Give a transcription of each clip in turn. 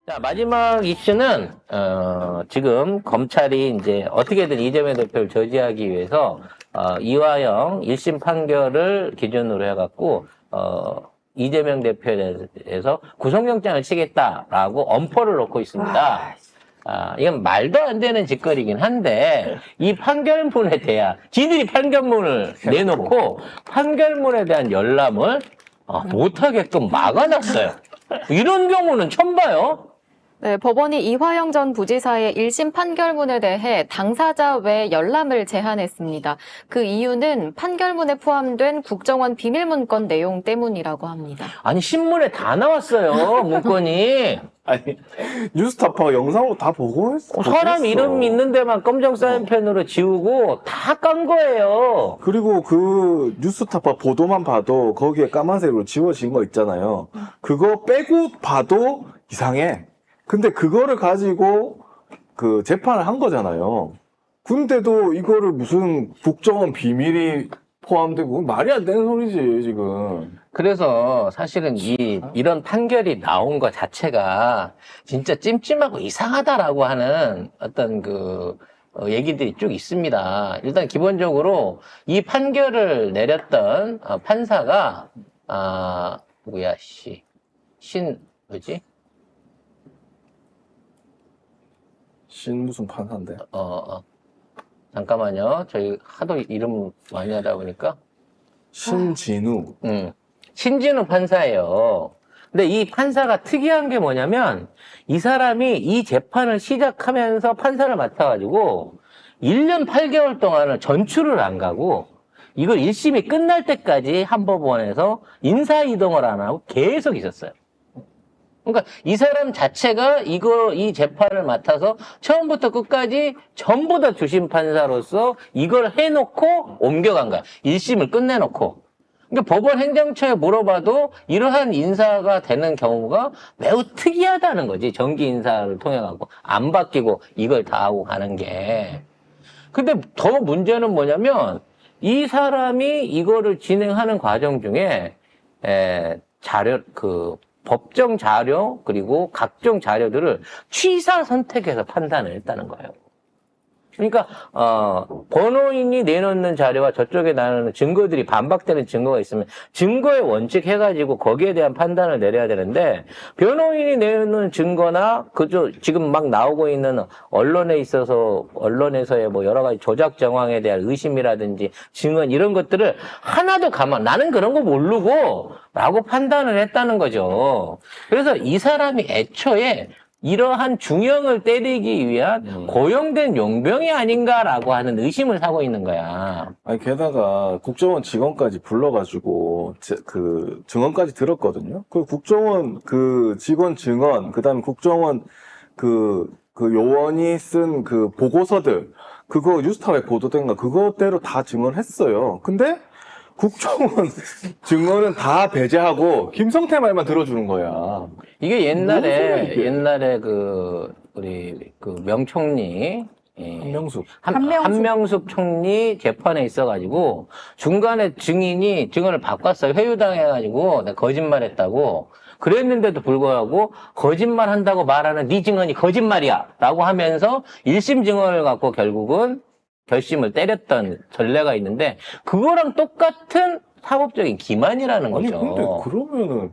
자, 마지막 이슈는, 지금 검찰이 이제 어떻게든 이재명 대표를 저지하기 위해서, 이화영 1심 판결을 기준으로 해갖고, 이재명 대표에 대해서 구속영장을 치겠다라고 엄포를 놓고 있습니다. 이건 말도 안 되는 짓거리긴 한데, 이 판결문에 대한, 지들이 판결문을 내놓고, 판결문에 대한 열람을 못하게끔 막아놨어요. 이런 경우는 처음 봐요. 네, 법원이 이화영 전 부지사의 1심 판결문에 대해 당사자 외 열람을 제한했습니다. 그 이유는 판결문에 포함된 국정원 비밀문건 내용 때문이라고 합니다. 아니, 신문에 다 나왔어요, 문건이. 아니, 뉴스타파가 영상으로 다 보고 했어. 사람 이름 있는 데만 검정 사인펜으로 지우고 다 깐 거예요. 그리고 그 뉴스타파 보도만 봐도 거기에 까만색으로 지워진 거 있잖아요. 그거 빼고 봐도 이상해. 근데 그거를 가지고 그 재판을 한 거잖아요. 근데도 이거를 무슨 국정원 비밀이 포함되고 말이 안 되는 소리지, 지금. 그래서 사실은 이런 판결이 나온 것 자체가 진짜 찜찜하고 이상하다라고 하는 어떤 얘기들이 쭉 있습니다. 일단 기본적으로 이 판결을 내렸던 판사가, 뭐지? 무슨 판사인데. 잠깐만요. 저희 하도 이름 많이 하다 보니까. 신진우. 신진우 판사예요. 근데 이 판사가 특이한 게 뭐냐면, 이 사람이 이 재판을 시작하면서 판사를 맡아가지고, 1년 8개월 동안은 전출을 안 가고, 이걸 1심이 끝날 때까지 한 법원에서 인사이동을 안 하고 계속 있었어요. 그러니까 이 사람 자체가 이 재판을 맡아서 처음부터 끝까지 전부 다 주심 판사로서 이걸 해놓고 옮겨간 거야. 1심을 끝내놓고. 그러니까 법원 행정처에 물어봐도 이러한 인사가 되는 경우가 매우 특이하다는 거지. 정기 인사를 통해 갖고 안 바뀌고 이걸 다 하고 가는 게. 근데 더 문제는 뭐냐면 이 사람이 이거를 진행하는 과정 중에 법정 자료 그리고 각종 자료들을 취사 선택해서 판단을 했다는 거예요. 그러니까 변호인이 내놓는 자료와 저쪽에 나오는 증거들이 반박되는 증거가 있으면 증거의 원칙 해가지고 거기에 대한 판단을 내려야 되는데 변호인이 내놓는 증거나 지금 막 나오고 있는 언론에서의 뭐 여러 가지 조작 정황에 대한 의심이라든지 증언 이런 것들을 하나도 나는 그런 거 모르고 라고 판단을 했다는 거죠. 그래서 이 사람이 애초에 이러한 중형을 때리기 위한 고용된 용병이 아닌가라고 하는 의심을 사고 있는 거야. 아니, 게다가 국정원 직원까지 불러가지고, 그 증언까지 들었거든요. 그 국정원 그 직원 증언, 그 다음에 국정원 그 요원이 쓴 그 보고서들, 그거 뉴스타파에 보도된 거, 그거대로 다 증언했어요. 근데 국정원 증언은 다 배제하고 김성태 말만 들어주는 거야. 이게 옛날에 우리 명총리 한명숙 총리 재판에 있어가지고 중간에 증언을 바꿨어요. 회유당해가지고 내가 거짓말했다고. 그랬는데도 불구하고 거짓말 한다고 말하는 네 증언이 거짓말이야 라고 하면서 1심 증언을 갖고 결국은 결심을 때렸던 전례가 있는데 그거랑 똑같은 사법적인 기만이라는 아니, 거죠. 근데 그러면은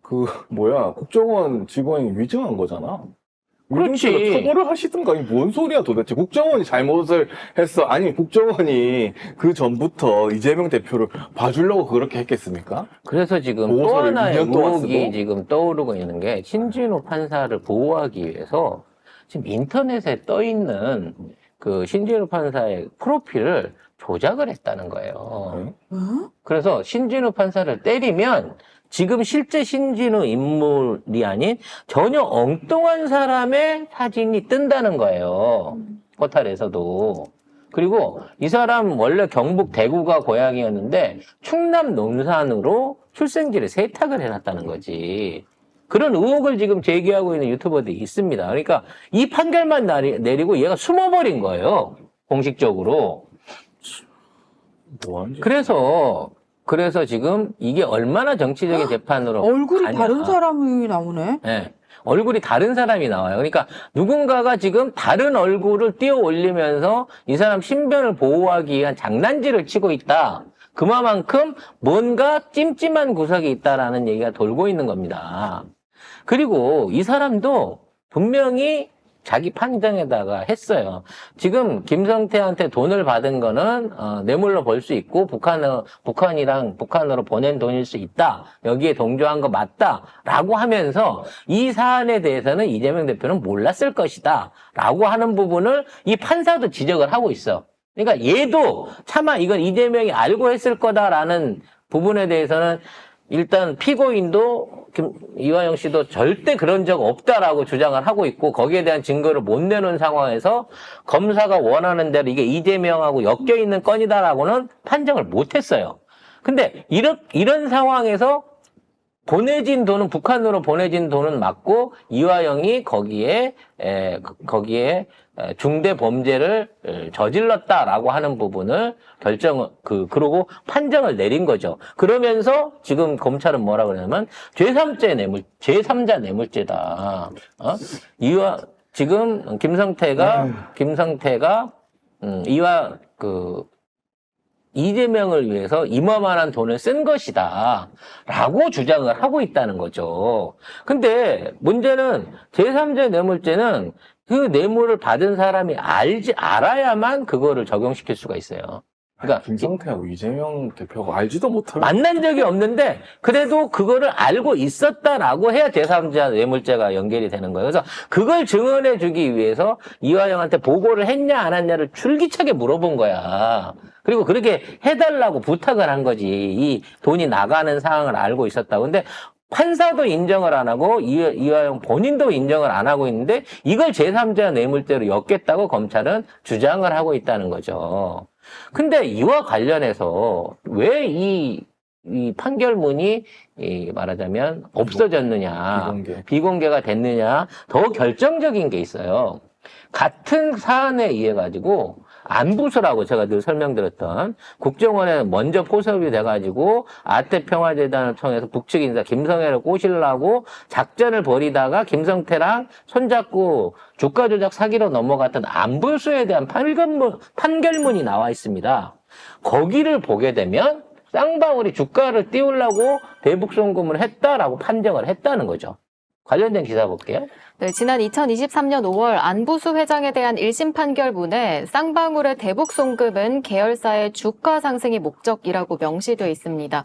국정원 직원이 위증한 거잖아. 그렇지. 위증죄로 처벌을 하시든가. 이게 뭔 소리야 도대체. 국정원이 잘못을 했어. 아니, 국정원이 그 전부터 이재명 대표를 봐주려고 그렇게 했겠습니까? 그래서 지금 또 보고서를 하나의 2년 동안 의혹이 쓰고? 지금 떠오르고 있는 게 신진우 판사를 보호하기 위해서 지금 인터넷에 떠 있는 그 신진우 판사의 프로필을 조작을 했다는 거예요. 그래서 신진우 판사를 때리면 지금 실제 신진우 인물이 아닌 전혀 엉뚱한 사람의 사진이 뜬다는 거예요. 포탈에서도. 그리고 이 사람 원래 경북 대구가 고향이었는데 충남 논산으로 출생지를 세탁을 해놨다는 거지. 그런 의혹을 지금 제기하고 있는 유튜버들이 있습니다. 그러니까 이 판결만 내리고 얘가 숨어버린 거예요. 공식적으로. 그래서 지금 이게 얼마나 정치적인 재판으로 얼굴이 가냐. 다른 사람이 나오네. 네. 얼굴이 다른 사람이 나와요. 그러니까 누군가가 지금 다른 얼굴을 띄워 올리면서 이 사람 신변을 보호하기 위한 장난질을 치고 있다. 그만큼 뭔가 찜찜한 구석이 있다라는 얘기가 돌고 있는 겁니다. 그리고 이 사람도 분명히 자기 판정에다가 했어요. 지금 김성태한테 돈을 받은 거는 뇌물로 볼 수 있고 북한으로 보낸 돈일 수 있다. 여기에 동조한 거 맞다라고 하면서 이 사안에 대해서는 이재명 대표는 몰랐을 것이다. 라고 하는 부분을 이 판사도 지적을 하고 있어. 그러니까 얘도 차마 이건 이재명이 알고 했을 거다라는 부분에 대해서는 일단 피고인도 이화영 씨도 절대 그런 적 없다라고 주장을 하고 있고 거기에 대한 증거를 못 내놓은 상황에서 검사가 원하는 대로 이게 이재명하고 엮여 있는 건이다라고는 판정을 못 했어요. 근데 이런 상황에서 북한으로 보내진 돈은 맞고 이화영이 거기에 중대 범죄를 저질렀다라고 하는 부분을 그러고 판정을 내린 거죠. 그러면서 지금 검찰은 뭐라 그러냐면 제3자 뇌물죄다. 지금 김성태가 이재명을 위해서 이만한 돈을 쓴 것이다. 라고 주장을 하고 있다는 거죠. 근데 문제는 제3자 뇌물죄는 그 뇌물을 받은 사람이 알아야만 그거를 적용시킬 수가 있어요. 그러니까 김성태하고 이재명 대표가 알지도 못하고 만난 적이 없는데 그래도 그거를 알고 있었다라고 해야 제3자 뇌물죄가 연결이 되는 거예요. 그래서 그걸 증언해 주기 위해서 이화영한테 보고를 했냐 안 했냐를 줄기차게 물어본 거야. 그리고 그렇게 해달라고 부탁을 한 거지. 이 돈이 나가는 상황을 알고 있었다고. 근데 판사도 인정을 안 하고 이화영 본인도 인정을 안 하고 있는데 이걸 제3자 뇌물죄로 엮겠다고 검찰은 주장을 하고 있다는 거죠. 근데 이와 관련해서 왜 이 판결문이 말하자면 없어졌느냐, 비공개가 됐느냐, 더 결정적인 게 있어요. 같은 사안에 의해 가지고 안부수라고 제가 늘 설명드렸던 국정원에 먼저 포섭이 돼가지고 아태평화재단을 통해서 북측 인사 김성애를 꼬시려고 작전을 벌이다가 김성태랑 손잡고 주가 조작 사기로 넘어갔던 안부수에 대한 판결문이 나와 있습니다. 거기를 보게 되면 쌍방울이 주가를 띄우려고 대북 송금을 했다라고 판정을 했다는 거죠. 관련된 기사 볼게요. 네, 지난 2023년 5월 안부수 회장에 대한 1심 판결문에 쌍방울의 대북 송금은 계열사의 주가 상승이 목적이라고 명시되어 있습니다.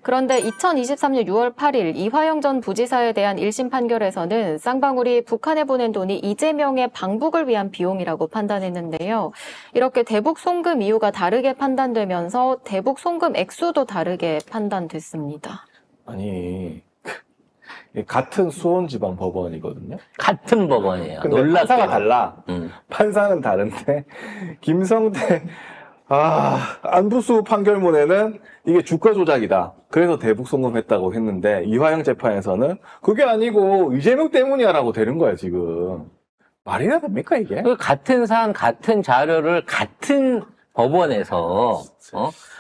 그런데 2023년 6월 8일 이화영 전 부지사에 대한 1심 판결에서는 쌍방울이 북한에 보낸 돈이 이재명의 방북을 위한 비용이라고 판단했는데요. 이렇게 대북 송금 이유가 다르게 판단되면서 대북 송금 액수도 다르게 판단됐습니다. 아니 같은 수원지방법원이거든요. 같은 법원이에요. 근데 놀랍게도. 판사가 달라. 판사는 다른데 김성태 안부수 판결문에는 이게 주가 조작이다. 그래서 대북 송금했다고 했는데 이화영 재판에서는 그게 아니고 이재명 때문이야라고 되는 거야 지금. 말이나 됩니까 이게? 같은 사안, 같은 자료를 같은 법원에서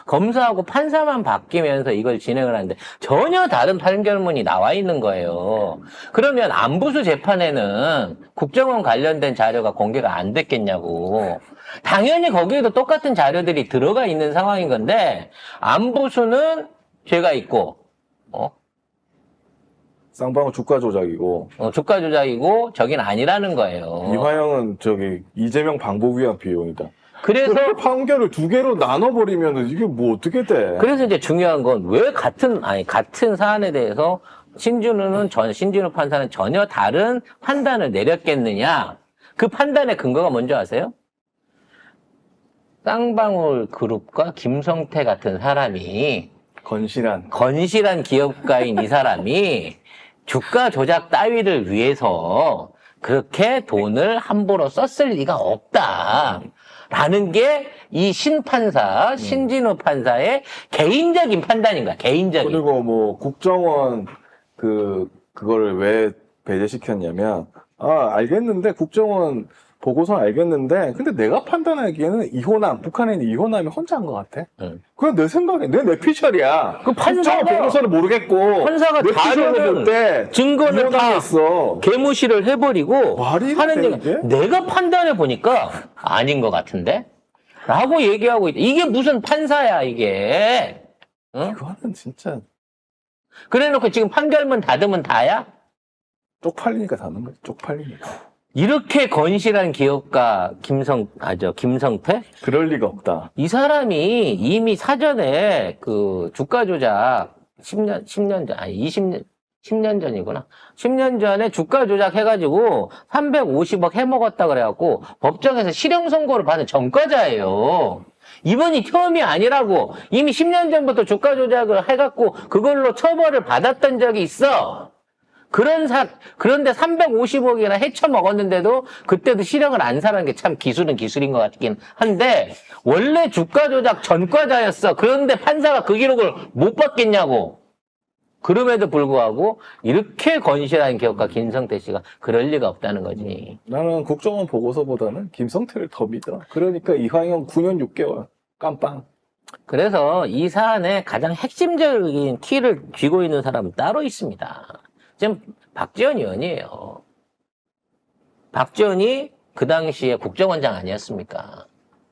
검사하고 판사만 바뀌면서 이걸 진행을 하는데 전혀 다른 판결문이 나와 있는 거예요. 그러면 안부수 재판에는 국정원 관련된 자료가 공개가 안 됐겠냐고. 당연히 거기에도 똑같은 자료들이 들어가 있는 상황인 건데 안부수는 죄가 있고 쌍방울 주가 조작이고 주가 조작이고 저긴 아니라는 거예요. 이화영은 이재명 방북 위한 비용이다. 그래서 판결을 두 개로 나눠버리면 이게 뭐 어떻게 돼? 그래서 이제 중요한 건 왜 같은 사안에 대해서 신진우 판사는 전혀 다른 판단을 내렸겠느냐? 그 판단의 근거가 뭔지 아세요? 쌍방울 그룹과 김성태 같은 사람이 건실한 기업가인 이 사람이 주가 조작 따위를 위해서 그렇게 돈을 함부로 썼을 리가 없다. 라는 게 이 신진우 판사의 개인적인 판단인 거야, 개인적인. 그리고 뭐 국정원 그거를 왜 배제시켰냐면 알겠는데 국정원 보고서는 알겠는데, 근데 내가 판단하기에는 이호남, 북한에 있는 이호남이 혼자 한 것 같아. 응. 그건 내 생각에, 내 피셜이야. 그 판사가- 국정원 보고서는 모르겠고, 판사가 내 피셜은 자료는 때 증거는 다 이호남이었어. 개무시를 해버리고 말이 하는 돼, 얘기 이게? 내가 판단해 보니까 아닌 것 같은데? 라고 얘기하고 있다. 이게 무슨 판사야 이게? 응? 이거는 진짜 그래놓고 지금 판결문 닫으면 다야? 쪽팔리니까 다는 거지, 쪽팔리니까. 이렇게 건실한 기업가 김성태? 그럴 리가 없다. 이 사람이 이미 사전에 그 주가 조작 10년 전, 아니 10년 전이구나. 10년 전에 주가 조작 해가지고 350억 해먹었다 그래갖고 법정에서 실형 선고를 받은 전과자예요. 이번이 처음이 아니라고. 이미 10년 전부터 주가 조작을 해갖고 그걸로 처벌을 받았던 적이 있어. 그런데 350억이나 헤쳐먹었는데도 그때도 실형을 안 사는 게 참 기술은 기술인 것 같긴 한데, 원래 주가 조작 전과자였어. 그런데 판사가 그 기록을 못 받겠냐고. 그럼에도 불구하고 이렇게 건실한 기업가 김성태 씨가 그럴 리가 없다는 거지. 나는 국정원 보고서보다는 김성태를 더 믿어. 그러니까 이화영 9년 6개월 깜빵. 그래서 이 사안의 가장 핵심적인 키를 쥐고 있는 사람은 따로 있습니다. 지금 박지원 의원이에요. 박지원이 그 당시에 국정원장 아니었습니까?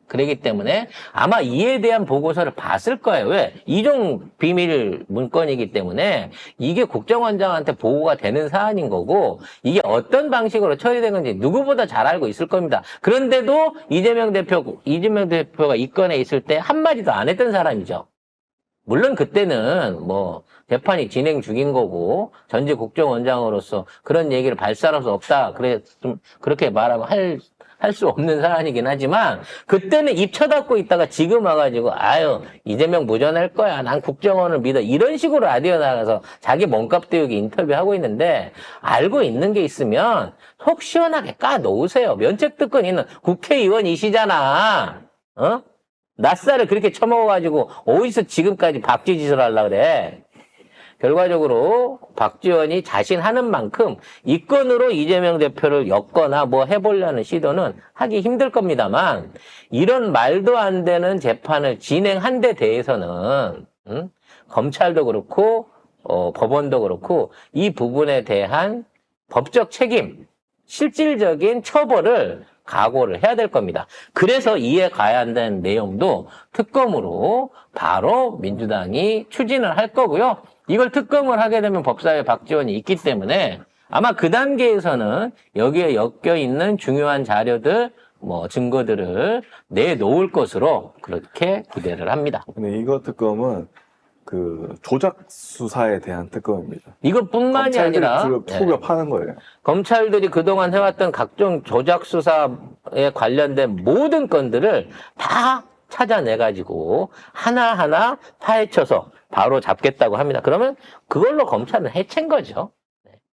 그렇기 때문에 아마 이에 대한 보고서를 봤을 거예요. 왜? 이종 비밀 문건이기 때문에 이게 국정원장한테 보고가 되는 사안인 거고, 이게 어떤 방식으로 처리된 건지 누구보다 잘 알고 있을 겁니다. 그런데도 이재명 대표가 이건에 있을 때 한마디도 안 했던 사람이죠. 물론 그때는 뭐 재판이 진행 중인 거고 전직 국정원장으로서 그런 얘기를 발설할 수 없다. 그래 좀 그렇게 말하면 할 수 없는 사안이긴 하지만, 그때는 입 쳐닫고 있다가 지금 와가지고 아유 이재명 무전할 거야, 난 국정원을 믿어, 이런 식으로 라디오 나가서 자기 몸값 띄우기 인터뷰하고 있는데, 알고 있는 게 있으면 속 시원하게 까놓으세요. 면책특권 있는 국회의원이시잖아. 어? 낯살을 그렇게 쳐먹어가지고 어디서 지금까지 박쥐 짓을 하려고 그래. 결과적으로 박지원이 자신 하는 만큼 이 건으로 이재명 대표를 엮거나 뭐 해보려는 시도는 하기 힘들 겁니다만, 이런 말도 안 되는 재판을 진행한 데 대해서는 검찰도 그렇고 법원도 그렇고 이 부분에 대한 법적 책임, 실질적인 처벌을 각오를 해야 될 겁니다. 그래서 이에 관련된 내용도 특검으로 바로 민주당이 추진을 할 거고요. 이걸 특검을 하게 되면 법사위에 박지원이 있기 때문에 아마 그 단계에서는 여기에 엮여 있는 중요한 자료들, 뭐 증거들을 내놓을 것으로 그렇게 기대를 합니다. 근데 이거 특검은 그 조작 수사에 대한 특검입니다. 이것뿐만이 아니라 투격하는 거예요. 검찰들이 그동안 해왔던 각종 조작 수사에 관련된 모든 건들을 다 찾아내가지고 하나하나 파헤쳐서 바로 잡겠다고 합니다. 그러면 그걸로 검찰은 해체인 거죠.